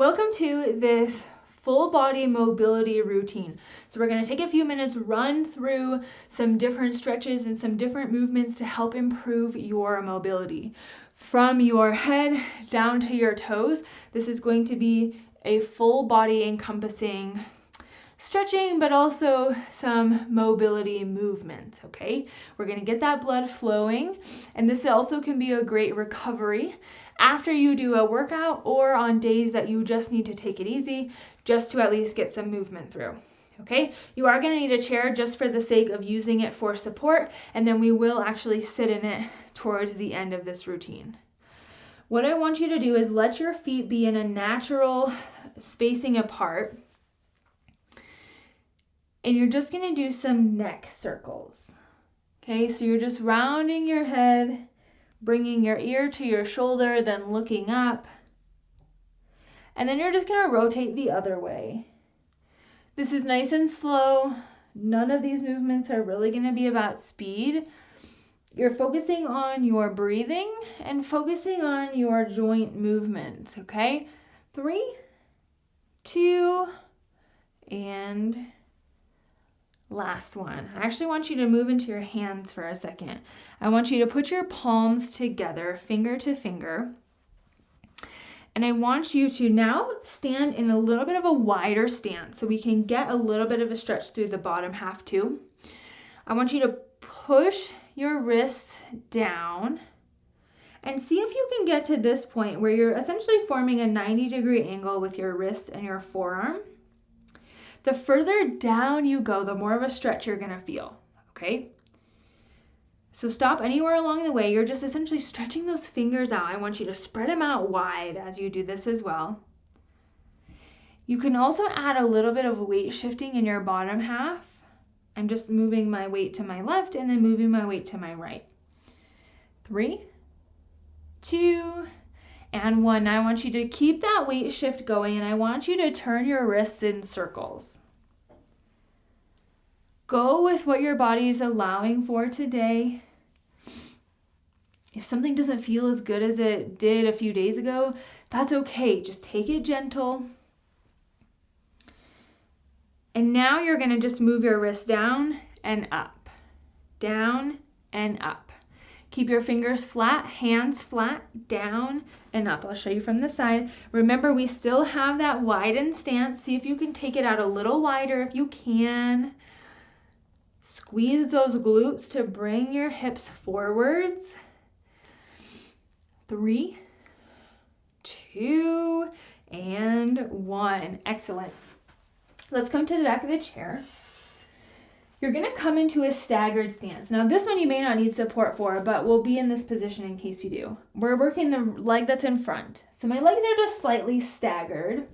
Welcome to this full body mobility routine. So we're going to take a few minutes, run through some different stretches and some different movements to help improve your mobility. From your head down to your toes, this is going to be a full body encompassing stretching, but also some mobility movements, okay? We're gonna get that blood flowing, and this also can be a great recovery after you do a workout or on days that you just need to take it easy, just to at least get some movement through, okay? You are gonna need a chair just for the sake of using it for support, and then we will actually sit in it towards the end of this routine. What I want you to do is let your feet be in a natural spacing apart, and you're just going to do some neck circles. Okay, so you're just rounding your head, bringing your ear to your shoulder, then looking up. And then you're just going to rotate the other way. This is nice and slow. None of these movements are really going to be about speed. You're focusing on your breathing and focusing on your joint movements, okay? 3, 2, and last one. I actually want you to move into your hands for a second. I want you to put your palms together, finger to finger. And I want you to now stand in a little bit of a wider stance so we can get a little bit of a stretch through the bottom half too. I want you to push your wrists down and see if you can get to this point where you're essentially forming a 90-degree angle with your wrists and your forearm. The further down you go, the more of a stretch you're going to feel, okay? So stop anywhere along the way. You're just essentially stretching those fingers out. I want you to spread them out wide as you do this as well. You can also add a little bit of weight shifting in your bottom half. I'm just moving my weight to my left and then moving my weight to my right. 3, 2, and 1. Now I want you to keep that weight shift going, and I want you to turn your wrists in circles. Go with what your body is allowing for today. If something doesn't feel as good as it did a few days ago, that's okay. Just take it gentle. And now you're going to just move your wrist down and up, down and up. Keep your fingers flat, hands flat, down and up. I'll show you from the side. Remember, we still have that widened stance. See if you can take it out a little wider if you can. Squeeze those glutes to bring your hips forwards. 3, 2, and 1. Excellent. Let's come to the back of the chair. You're going to come into a staggered stance. Now, this one you may not need support for, but we'll be in this position in case you do. We're working the leg that's in front. So my legs are just slightly staggered.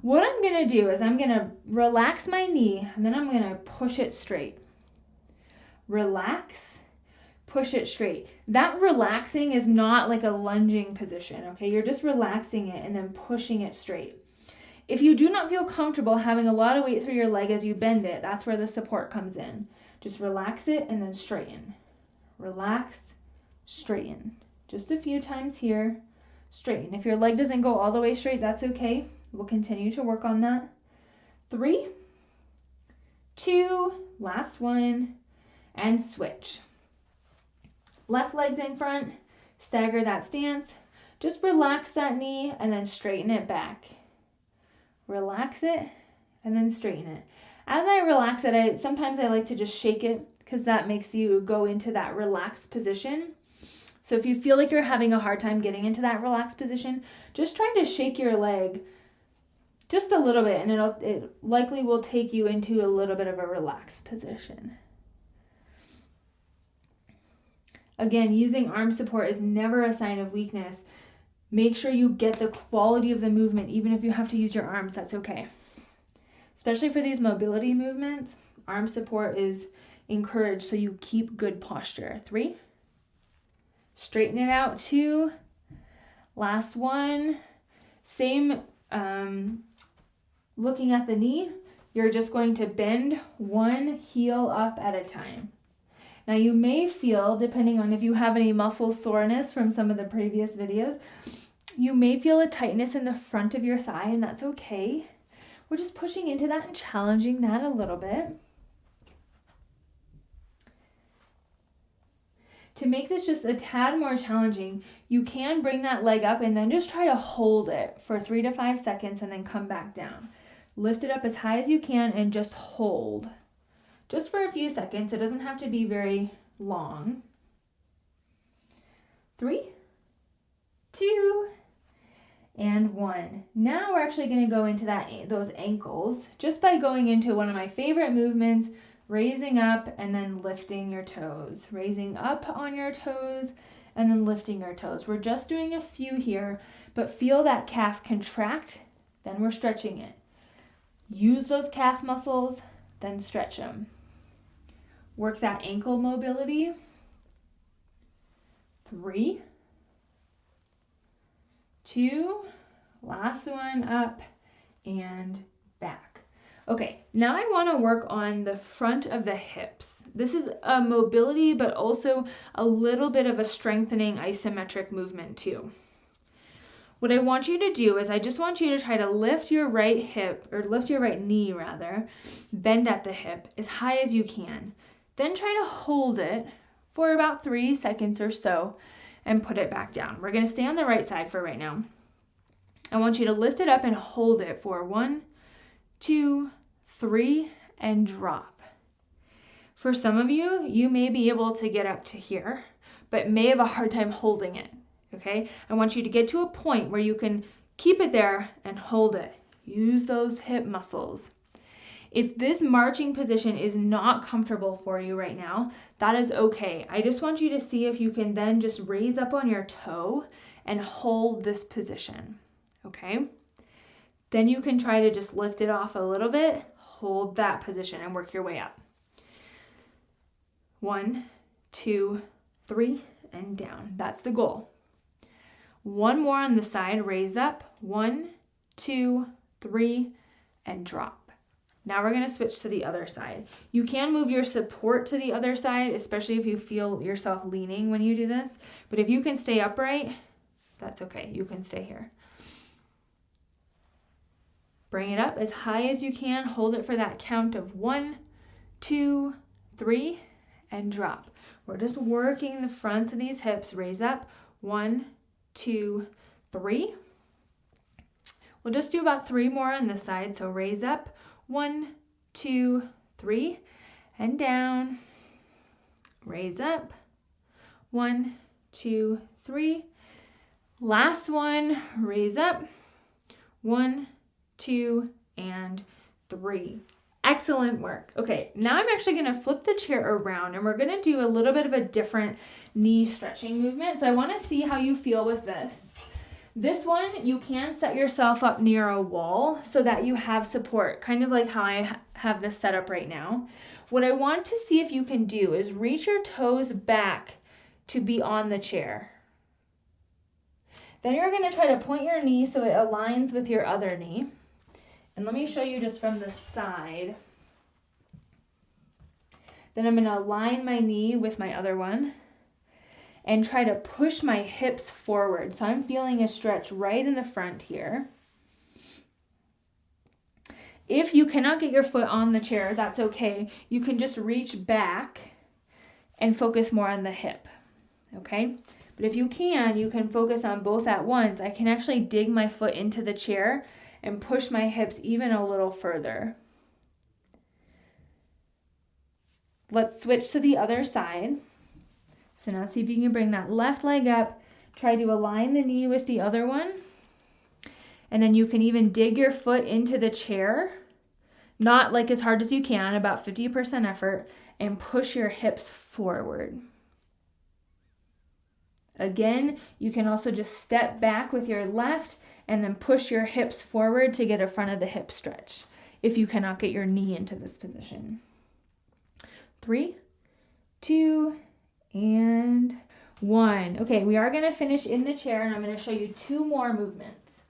What I'm going to do is I'm going to relax my knee, and then I'm going to push it straight. Relax, push it straight. That relaxing is not like a lunging position, okay? You're just relaxing it and then pushing it straight. If you do not feel comfortable having a lot of weight through your leg as you bend it, that's where the support comes in. Just relax it and then straighten. Relax, straighten. Just a few times here. Straighten. If your leg doesn't go all the way straight, that's okay. We'll continue to work on that. 3, 2, last one, and switch. Left leg's in front, stagger that stance. Just relax that knee and then straighten it back. Relax it and then straighten it. As I relax it, sometimes I like to just shake it because that makes you go into that relaxed position. So if you feel like you're having a hard time getting into that relaxed position, just try to shake your leg just a little bit, and it likely will take you into a little bit of a relaxed position. Again, using arm support is never a sign of weakness. Make sure you get the quality of the movement, even if you have to use your arms, that's okay. Especially for these mobility movements, arm support is encouraged so you keep good posture. 3, straighten it out. 2, last one. Same, looking at the knee, you're just going to bend one heel up at a time. Now you may feel, depending on if you have any muscle soreness from some of the previous videos, You may feel a tightness in the front of your thigh, and that's okay. We're just pushing into that and challenging that a little bit. To make this just a tad more challenging, you can bring that leg up and then just try to hold it for 3 to 5 seconds and then come back down. Lift it up as high as you can and just hold. Just for a few seconds. It doesn't have to be very long. 3, 2, and 1. Now we're actually going to go into those ankles just by going into one of my favorite movements, raising up and then lifting your toes. Raising up on your toes and then lifting your toes. We're just doing a few here, but feel that calf contract, then we're stretching it. Use those calf muscles, then stretch them. Work that ankle mobility. 3, 2, last one, up and back. Okay, now I want to work on the front of the hips. This is a mobility, but also a little bit of a strengthening isometric movement too. What I want you to do is I just want you to try to lift your right hip, or lift your right knee rather, bend at the hip as high as you can. Then try to hold it for about 3 seconds or so and put it back down. We're going to stay on the right side for right now. I want you to lift it up and hold it for 1, 2, 3, and drop. For some of you, you may be able to get up to here, but may have a hard time holding it, okay? I want you to get to a point where you can keep it there and hold it. Use those hip muscles. If this marching position is not comfortable for you right now, that is okay. I just want you to see if you can then just raise up on your toe and hold this position, okay? Then you can try to just lift it off a little bit, hold that position, and work your way up. 1, 2, 3, and down. That's the goal. One more on the side, raise up. 1, 2, 3, and drop. Now we're going to switch to the other side. You can move your support to the other side, especially if you feel yourself leaning when you do this. But if you can stay upright, that's okay. You can stay here. Bring it up as high as you can. Hold it for that count of 1, 2, 3, and drop. We're just working the fronts of these hips. Raise up. 1, 2, 3. We'll just do about 3 more on this side. So raise up. 1, 2, 3, and down. Raise up. 1, 2, 3. Last one, raise up. 1, 2, and 3. Excellent work. Okay, now I'm actually going to flip the chair around and we're going to do a little bit of a different knee stretching movement. So I want to see how you feel with this. This one, you can set yourself up near a wall so that you have support, kind of like how I have this set up right now. What I want to see if you can do is reach your toes back to be on the chair. Then you're going to try to point your knee so it aligns with your other knee. And let me show you just from the side. Then I'm going to align my knee with my other one and try to push my hips forward. So I'm feeling a stretch right in the front here. If you cannot get your foot on the chair, that's okay. You can just reach back and focus more on the hip, okay? But if you can focus on both at once. I can actually dig my foot into the chair and push my hips even a little further. Let's switch to the other side. So now see if you can bring that left leg up. Try to align the knee with the other one. And then you can even dig your foot into the chair. Not like as hard as you can, about 50% effort. And push your hips forward. Again, you can also just step back with your left and then push your hips forward to get a front of the hip stretch if you cannot get your knee into this position. 3, 2, and 1. Okay, we are going to finish in the chair and I'm going to show you 2 more movements.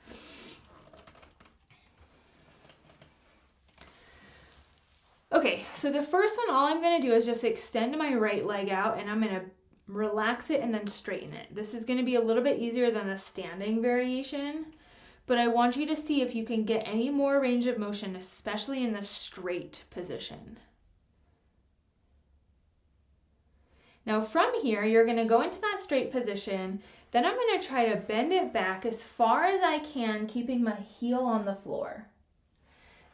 Okay, so the first one, all I'm going to do is just extend my right leg out and I'm going to relax it, and then straighten it. This is going to be a little bit easier than the standing variation, but I want you to see if you can get any more range of motion, especially in the straight position. Now from here, you're going to go into that straight position. Then I'm going to try to bend it back as far as I can, keeping my heel on the floor.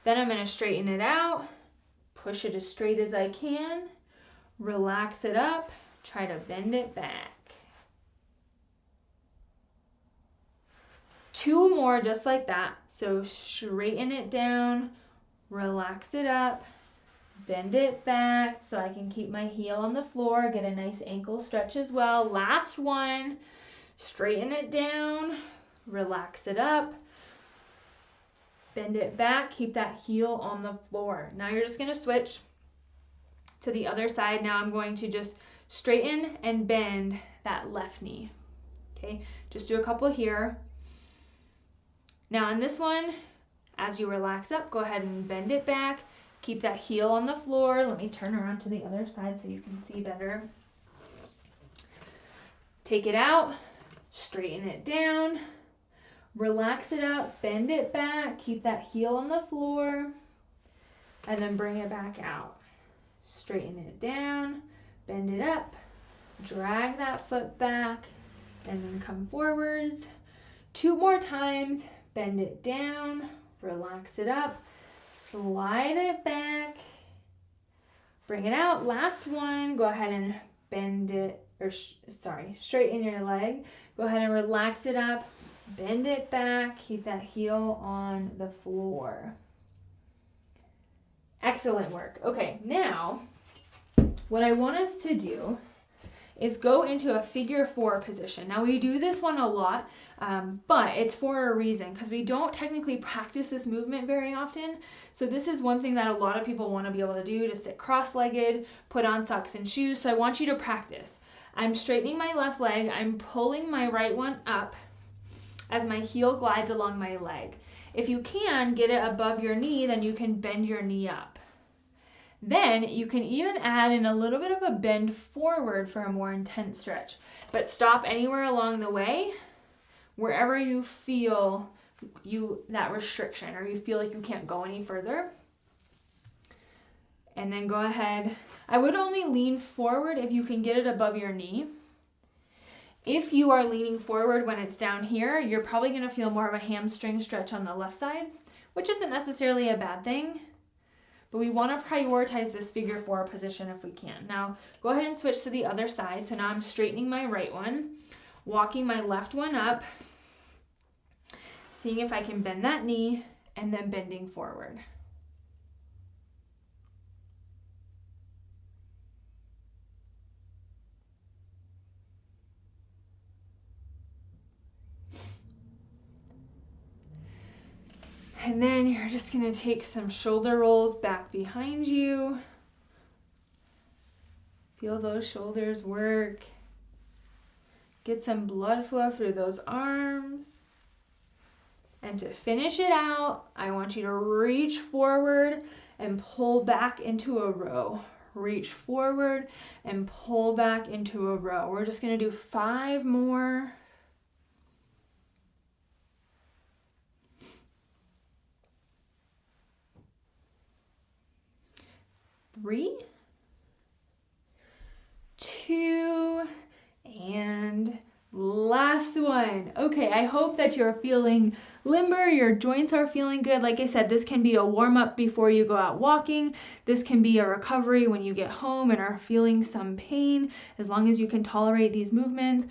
Then I'm going to straighten it out, push it as straight as I can, relax it up, try to bend it back. 2 more just like that. So straighten it down, relax it up, bend it back so I can keep my heel on the floor, get a nice ankle stretch as well. Last one, straighten it down, relax it up, bend it back, keep that heel on the floor. Now you're just going to switch to the other side. Now I'm going to just straighten and bend that left knee. Okay, just do a couple here. Now on this one, as you relax up, go ahead and bend it back. Keep that heel on the floor. Let me turn around to the other side so you can see better. Take it out, straighten it down, relax it up, bend it back, keep that heel on the floor, and then bring it back out. Straighten it down, bend it up, drag that foot back, and then come forwards. 2 more times, bend it down, relax it up, slide it back, bring it out. Last one, go ahead and bend it, straighten your leg. Go ahead and relax it up, bend it back, keep that heel on the floor. Excellent work. Okay, now what I want us to do is go into a figure 4 position. Now we do this one a lot, but it's for a reason because we don't technically practice this movement very often. So this is one thing that a lot of people want to be able to do, to sit cross-legged, put on socks and shoes. So I want you to practice. I'm straightening my left leg. I'm pulling my right one up as my heel glides along my leg. If you can get it above your knee, then you can bend your knee up. Then you can even add in a little bit of a bend forward for a more intense stretch, but stop anywhere along the way, wherever you feel that restriction or you feel like you can't go any further. And then go ahead. I would only lean forward if you can get it above your knee. If you are leaning forward when it's down here, you're probably going to feel more of a hamstring stretch on the left side, which isn't necessarily a bad thing. But we want to prioritize this figure 4 position if we can. Now, go ahead and switch to the other side. So now I'm straightening my right one, walking my left one up, seeing if I can bend that knee, and then bending forward. And then you're just going to take some shoulder rolls back behind you. Feel those shoulders work. Get some blood flow through those arms. And to finish it out, I want you to reach forward and pull back into a row. Reach forward and pull back into a row. We're just going to do 5 more. 3, 2, and last one. Okay, I hope that you're feeling limber, your joints are feeling good. Like I said, this can be a warm-up before you go out walking. This can be a recovery when you get home and are feeling some pain, as long as you can tolerate these movements.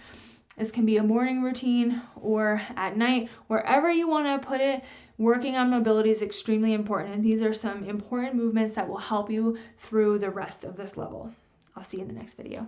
This can be a morning routine or at night, wherever you want to put it. Working on mobility is extremely important, and these are some important movements that will help you through the rest of this level. I'll see you in the next video.